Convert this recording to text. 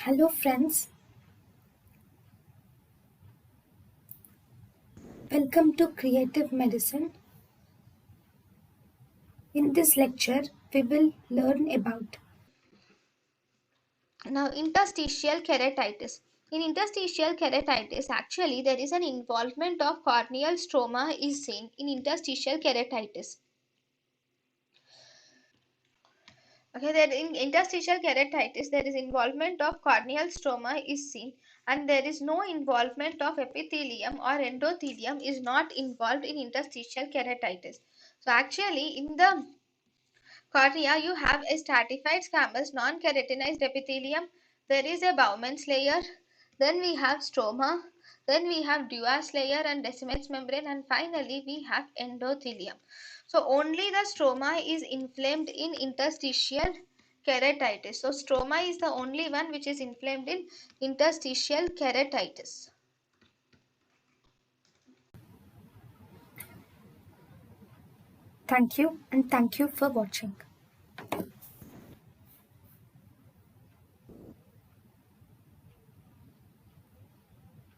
Hello friends, welcome to Creative Medicine. In this lecture, we will learn about Now, interstitial keratitis. In interstitial keratitis, actually, there is an involvement of corneal stroma is seen in interstitial keratitis. Okay, that in interstitial keratitis, there is involvement of corneal stroma is seen, and there is no involvement of epithelium or endothelium is not involved in interstitial keratitis. So, actually, in the cornea, you have a stratified squamous non-keratinized epithelium. There is a Bowman's layer. Then we have stroma. Then we have Duas layer and Descemet's membrane. And finally, we have endothelium. So only the stroma is inflamed in interstitial keratitis. So stroma is the only one which is inflamed in interstitial keratitis. thank you and thank you for watching.